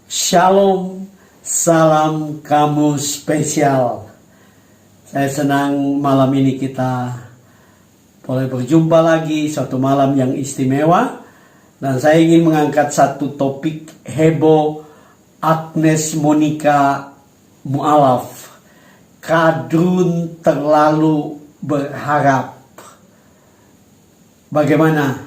Shalom, salam kamu spesial. Saya senang malam ini kita boleh berjumpa lagi, suatu malam yang istimewa. Dan saya ingin mengangkat satu topik heboh Agnes Monica mualaf. Kadrun terlalu berharap. Bagaimana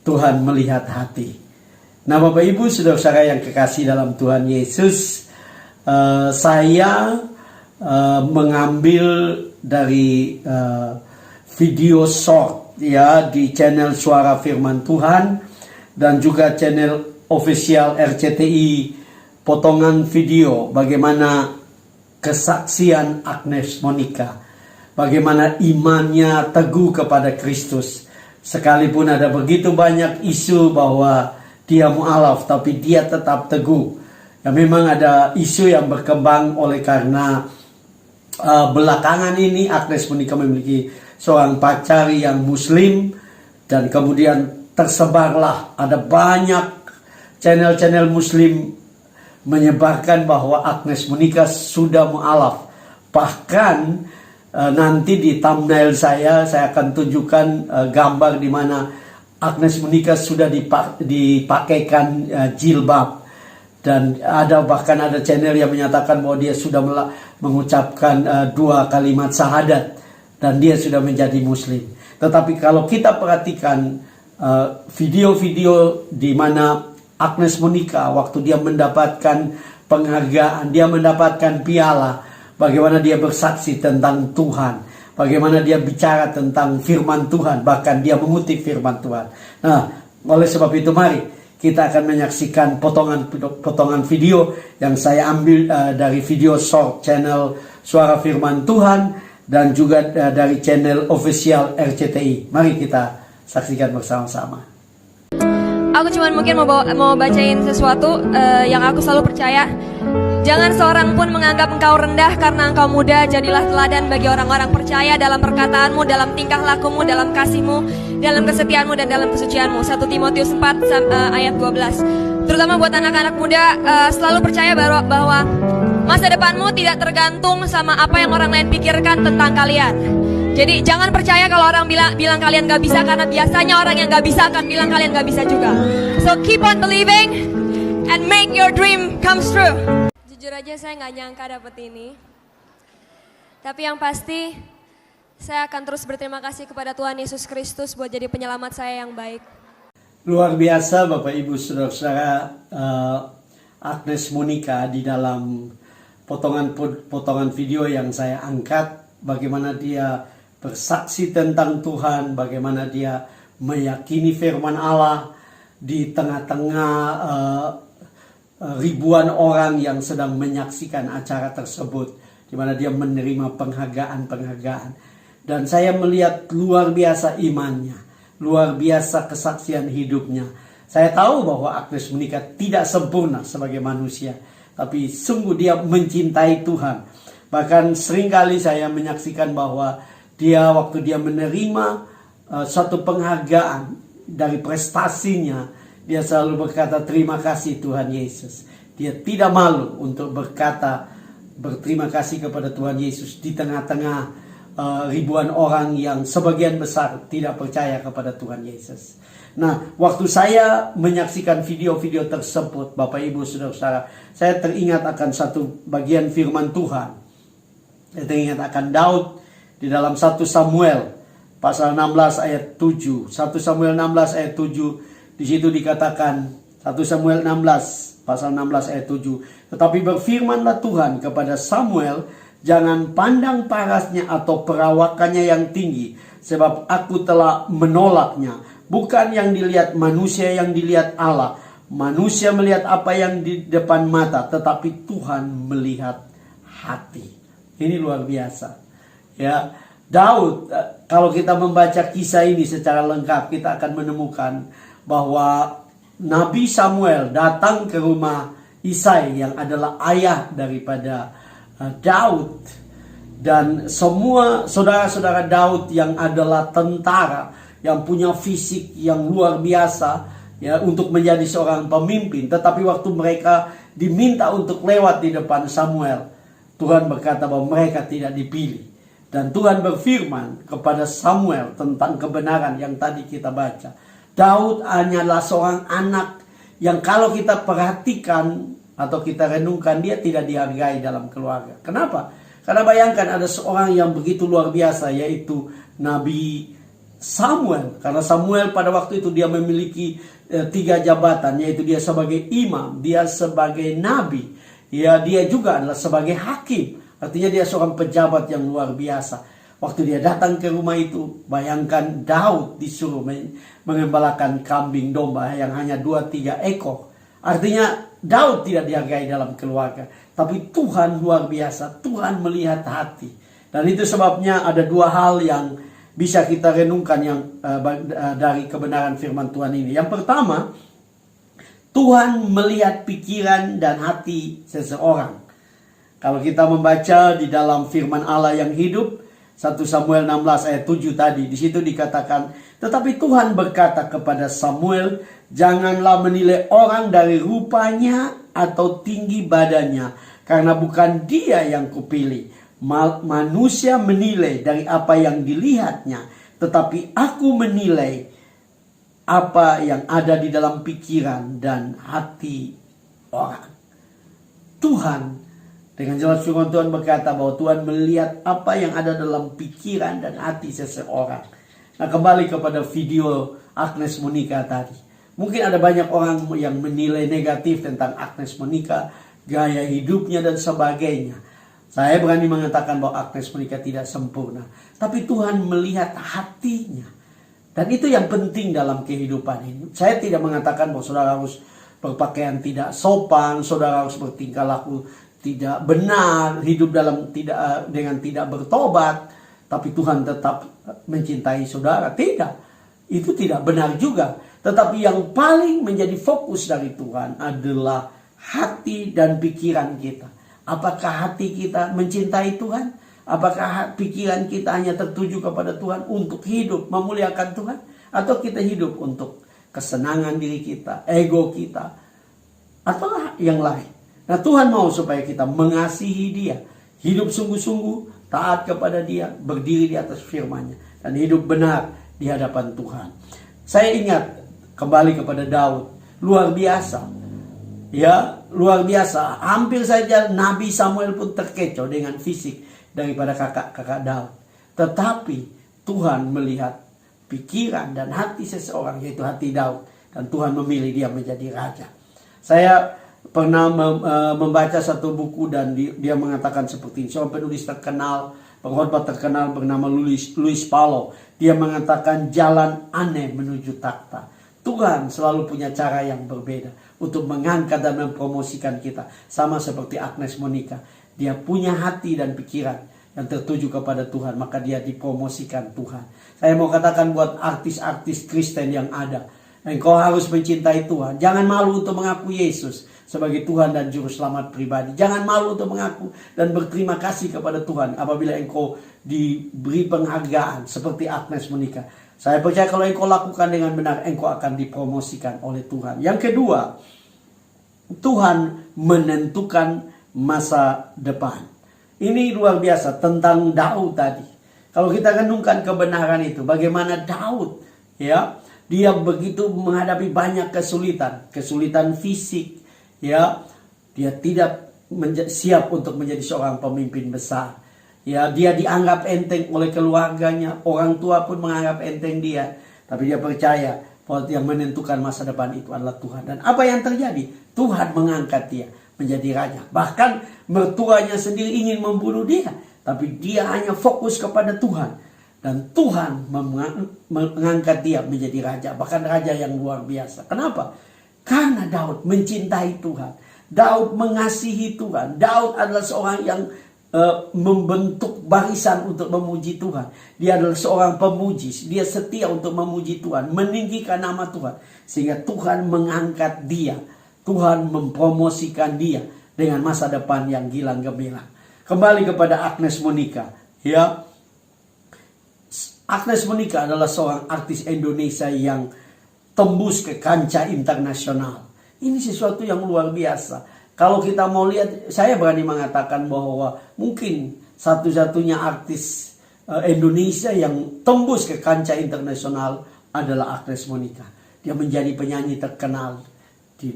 Tuhan melihat hati? Nah, Bapak Ibu saudara-saudara yang kekasih dalam Tuhan Yesus, saya mengambil dari video short ya di channel Suara Firman Tuhan dan juga channel official RCTI, potongan video bagaimana kesaksian Agnes Monica, bagaimana imannya teguh kepada Kristus. Sekalipun ada begitu banyak isu bahwa dia mualaf, tapi dia tetap teguh. Ya, memang ada isu yang berkembang oleh karena belakangan ini Agnes Monica memiliki seorang pacar yang muslim. Dan kemudian tersebarlah, ada banyak channel-channel muslim menyebarkan bahwa Agnes Monica sudah mualaf. Bahkan nanti di thumbnail saya akan tunjukkan gambar di mana Agnes Monica sudah dipakaikan jilbab. Dan bahkan ada channel yang menyatakan bahwa dia sudah mengucapkan 2 kalimat syahadat dan dia sudah menjadi muslim. Tetapi kalau kita perhatikan video-video di mana Agnes Monica waktu dia mendapatkan penghargaan, dia mendapatkan piala, bagaimana dia bersaksi tentang Tuhan, bagaimana dia bicara tentang firman Tuhan, bahkan dia mengutip firman Tuhan. Nah, oleh sebab itu mari kita akan menyaksikan potongan video yang saya ambil dari video short channel Suara Firman Tuhan dan juga dari channel official RCTI. Mari kita saksikan bersama-sama. Aku cuma mungkin mau bacain sesuatu yang aku selalu percaya. Jangan seorang pun menganggap engkau rendah karena engkau muda. Jadilah teladan bagi orang-orang percaya dalam perkataanmu, dalam tingkah lakumu, dalam kasihmu, dalam kesetiaanmu, dan dalam kesucianmu. 1 Timotius 4 ayat 12. Terutama buat anak-anak muda, selalu percaya bahwa masa depanmu tidak tergantung sama apa yang orang lain pikirkan tentang kalian. Jadi jangan percaya kalau orang bilang kalian gak bisa, karena biasanya orang yang gak bisa akan bilang kalian gak bisa juga. So keep on believing and make your dream comes true. Jujur aja saya gak nyangka dapet ini. Tapi yang pasti saya akan terus berterima kasih kepada Tuhan Yesus Kristus buat jadi penyelamat saya yang baik. Luar biasa Bapak Ibu saudara-saudara, Agnes Monica di dalam potongan video yang saya angkat, bagaimana dia bersaksi tentang Tuhan, bagaimana dia meyakini firman Allah di tengah-tengah ribuan orang yang sedang menyaksikan acara tersebut, di mana dia menerima penghargaan. Dan saya melihat luar biasa imannya, luar biasa kesaksian hidupnya. Saya tahu bahwa Agnes Monica tidak sempurna sebagai manusia, tapi sungguh dia mencintai Tuhan. Bahkan seringkali saya menyaksikan bahwa dia waktu dia menerima suatu penghargaan dari prestasinya, dia selalu berkata terima kasih Tuhan Yesus. Dia tidak malu untuk berterima kasih kepada Tuhan Yesus di tengah-tengah ribuan orang yang sebagian besar tidak percaya kepada Tuhan Yesus. Nah, waktu saya menyaksikan video-video tersebut, Bapak Ibu Saudara-saudara, saya teringat akan satu bagian firman Tuhan. Saya teringat akan Daud di dalam 1 Samuel pasal 16 ayat 7. 1 Samuel 16 ayat 7, di situ dikatakan, 1 Samuel 16 pasal 16 ayat 7. Tetapi berfirmanlah Tuhan kepada Samuel, jangan pandang parasnya atau perawakannya yang tinggi, sebab aku telah menolaknya. Bukan yang dilihat manusia, yang dilihat Allah. Manusia melihat apa yang di depan mata, tetapi Tuhan melihat hati. Ini luar biasa. Ya, Daud, kalau kita membaca kisah ini secara lengkap, kita akan menemukan bahwa Nabi Samuel datang ke rumah Isai yang adalah ayah daripada Daud, dan semua saudara-saudara Daud yang adalah tentara, yang punya fisik yang luar biasa ya untuk menjadi seorang pemimpin. Tetapi waktu mereka diminta untuk lewat di depan Samuel, Tuhan berkata bahwa mereka tidak dipilih. Dan Tuhan berfirman kepada Samuel tentang kebenaran yang tadi kita baca. Daud hanyalah seorang anak yang kalau kita perhatikan atau kita renungkan, dia tidak dihargai dalam keluarga. Kenapa? Karena bayangkan ada seorang yang begitu luar biasa, yaitu Nabi Samuel. Karena Samuel pada waktu itu dia memiliki 3 jabatan, yaitu dia sebagai imam, dia sebagai nabi, ya dia juga adalah sebagai hakim. Artinya dia seorang pejabat yang luar biasa. Waktu dia datang ke rumah itu, bayangkan Daud disuruh mengembalakan kambing domba yang hanya 2-3 ekor. Artinya Daud tidak dihargai dalam keluarga. Tapi Tuhan luar biasa, Tuhan melihat hati. Dan itu sebabnya ada 2 hal yang bisa kita renungkan yang dari kebenaran firman Tuhan ini. Yang pertama, Tuhan melihat pikiran dan hati seseorang. Kalau kita membaca di dalam firman Allah yang hidup, 1 Samuel 16 ayat 7 tadi, di situ dikatakan, tetapi Tuhan berkata kepada Samuel, janganlah menilai orang dari rupanya atau tinggi badannya, karena bukan dia yang kupilih. Manusia menilai dari apa yang dilihatnya, tetapi aku menilai apa yang ada di dalam pikiran dan hati orang. Tuhan, dengan jelas firman Tuhan berkata bahwa Tuhan melihat apa yang ada dalam pikiran dan hati seseorang. Nah, kembali kepada video Agnes Monica tadi. Mungkin ada banyak orang yang menilai negatif tentang Agnes Monica, gaya hidupnya dan sebagainya. Saya berani mengatakan bahwa Agnes Monica tidak sempurna. Tapi Tuhan melihat hatinya. Dan itu yang penting dalam kehidupan ini. Saya tidak mengatakan bahwa saudara harus berpakaian tidak sopan, saudara harus bertingkah laku tidak benar, hidup dengan tidak bertobat, tapi Tuhan tetap mencintai saudara. Tidak, itu tidak benar juga. Tetapi yang paling menjadi fokus dari Tuhan adalah hati dan pikiran kita. Apakah hati kita mencintai Tuhan? Apakah pikiran kita hanya tertuju kepada Tuhan untuk hidup memuliakan Tuhan? Atau kita hidup untuk kesenangan diri kita, ego kita, atau yang lain? Nah, Tuhan mau supaya kita mengasihi Dia, hidup sungguh-sungguh, taat kepada Dia, berdiri di atas firman-Nya, dan hidup benar di hadapan Tuhan. Saya ingat kembali kepada Daud, luar biasa. Ya, luar biasa. Hampir saja Nabi Samuel pun terkecoh dengan fisik daripada kakak-kakak Daud. Tetapi Tuhan melihat pikiran dan hati seseorang, yaitu hati Daud. Dan Tuhan memilih dia menjadi raja. Saya pernah membaca satu buku dan dia mengatakan seperti ini. Seorang penulis terkenal, pengkhotbah terkenal bernama Louis Paulo. Dia mengatakan jalan aneh menuju takhta. Tuhan selalu punya cara yang berbeda untuk mengangkat dan mempromosikan kita. Sama seperti Agnes Monica. Dia punya hati dan pikiran yang tertuju kepada Tuhan. Maka dia dipromosikan Tuhan. Saya mau katakan buat artis-artis Kristen yang ada. Engkau harus mencintai Tuhan. Jangan malu untuk mengaku Yesus sebagai Tuhan dan Juru Selamat pribadi. Jangan malu untuk mengaku dan berterima kasih kepada Tuhan apabila engkau diberi penghargaan seperti Agnes Monica. Saya percaya kalau engkau lakukan dengan benar, engkau akan dipromosikan oleh Tuhan. Yang kedua, Tuhan menentukan masa depan. Ini luar biasa tentang Daud tadi. Kalau kita renungkan kebenaran itu, bagaimana Daud, ya, dia begitu menghadapi banyak kesulitan fisik, ya, dia tidak siap untuk menjadi seorang pemimpin besar. Ya, dia dianggap enteng oleh keluarganya, orang tua pun menganggap enteng dia. Tapi dia percaya bahwa yang menentukan masa depan itu adalah Tuhan. Dan apa yang terjadi? Tuhan mengangkat dia menjadi raja. Bahkan mertuanya sendiri ingin membunuh dia. Tapi dia hanya fokus kepada Tuhan. Dan Tuhan mengangkat dia menjadi raja. Bahkan raja yang luar biasa. Kenapa? Karena Daud mencintai Tuhan. Daud mengasihi Tuhan. Daud adalah seorang yang membentuk barisan untuk memuji Tuhan. Dia adalah seorang pemuji. Dia setia untuk memuji Tuhan, meninggikan nama Tuhan, sehingga Tuhan mengangkat dia. Tuhan mempromosikan dia dengan masa depan yang gilang gemilang. Kembali kepada Agnes Monica, ya. Agnes Monica adalah seorang artis Indonesia yang tembus ke kancah internasional. Ini sesuatu yang luar biasa. Kalau kita mau lihat, saya berani mengatakan bahwa mungkin satu-satunya artis Indonesia yang tembus ke kancah internasional adalah Agnes Monica. Dia menjadi penyanyi terkenal di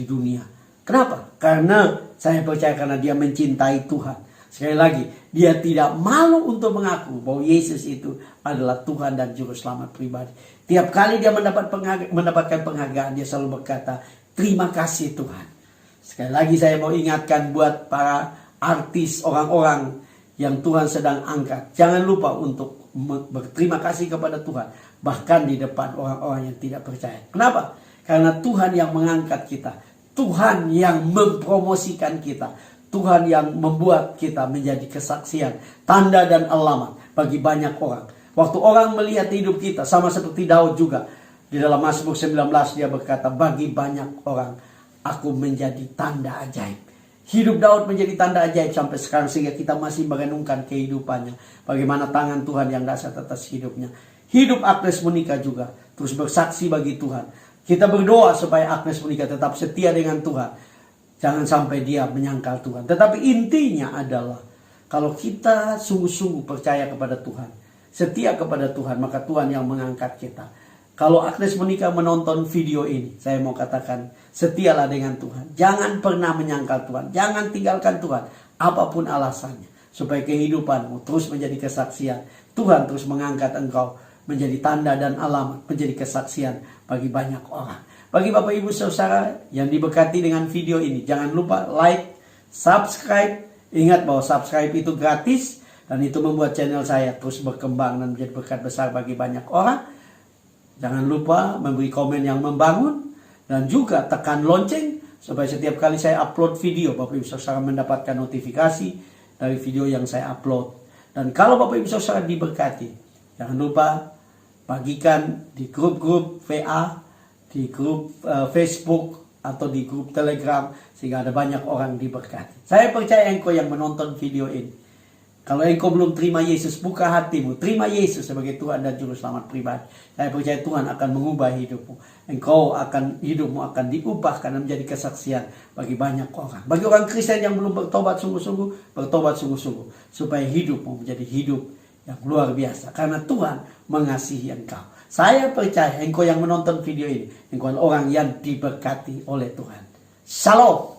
dunia. Kenapa? Karena saya percaya karena dia mencintai Tuhan. Sekali lagi, dia tidak malu untuk mengaku bahwa Yesus itu adalah Tuhan dan Juru Selamat pribadi. Tiap kali dia mendapatkan penghargaan, dia selalu berkata, terima kasih Tuhan. Sekali lagi saya mau ingatkan buat para artis, orang-orang yang Tuhan sedang angkat. Jangan lupa untuk berterima kasih kepada Tuhan. Bahkan di depan orang-orang yang tidak percaya. Kenapa? Karena Tuhan yang mengangkat kita. Tuhan yang mempromosikan kita. Tuhan yang membuat kita menjadi kesaksian, tanda dan alamat bagi banyak orang. Waktu orang melihat hidup kita, sama seperti Daud juga. Di dalam Mazmur 19 dia berkata, bagi banyak orang aku menjadi tanda ajaib. Hidup Daud menjadi tanda ajaib sampai sekarang sehingga kita masih merenungkan kehidupannya. Bagaimana tangan Tuhan yang dahsyat atas hidupnya. Hidup Agnes Monica juga terus bersaksi bagi Tuhan. Kita berdoa supaya Agnes Monica tetap setia dengan Tuhan. Jangan sampai dia menyangkal Tuhan. Tetapi intinya adalah kalau kita sungguh-sungguh percaya kepada Tuhan, setia kepada Tuhan, maka Tuhan yang mengangkat kita. Kalau Agnes Monica menonton video ini, saya mau katakan, setialah dengan Tuhan. Jangan pernah menyangkal Tuhan. Jangan tinggalkan Tuhan. Apapun alasannya. Supaya kehidupanmu terus menjadi kesaksian. Tuhan terus mengangkat engkau menjadi tanda dan alamat. Menjadi kesaksian bagi banyak orang. Bagi Bapak Ibu Saudara yang diberkati dengan video ini, jangan lupa like, subscribe. Ingat bahwa subscribe itu gratis. Dan itu membuat channel saya terus berkembang dan menjadi berkat besar bagi banyak orang. Jangan lupa memberi komen yang membangun. Dan juga tekan lonceng. Supaya setiap kali saya upload video, Bapak Ibu Saudara mendapatkan notifikasi dari video yang saya upload. Dan kalau Bapak Ibu Saudara diberkati, jangan lupa bagikan di grup-grup VA, di grup Facebook, atau di grup Telegram. Sehingga ada banyak orang diberkati. Saya percaya engkau yang menonton video ini. Kalau engkau belum terima Yesus, buka hatimu. Terima Yesus sebagai Tuhan dan Juru Selamat pribadi. Saya percaya Tuhan akan mengubah hidupmu. Hidupmu akan diubah karena menjadi kesaksian bagi banyak orang. Bagi orang Kristen yang belum bertobat sungguh-sungguh, bertobat sungguh-sungguh. Supaya hidupmu menjadi hidup yang luar biasa. Karena Tuhan mengasihi engkau. Saya percaya engkau yang menonton video ini, engkau orang yang diberkati oleh Tuhan. Shalom.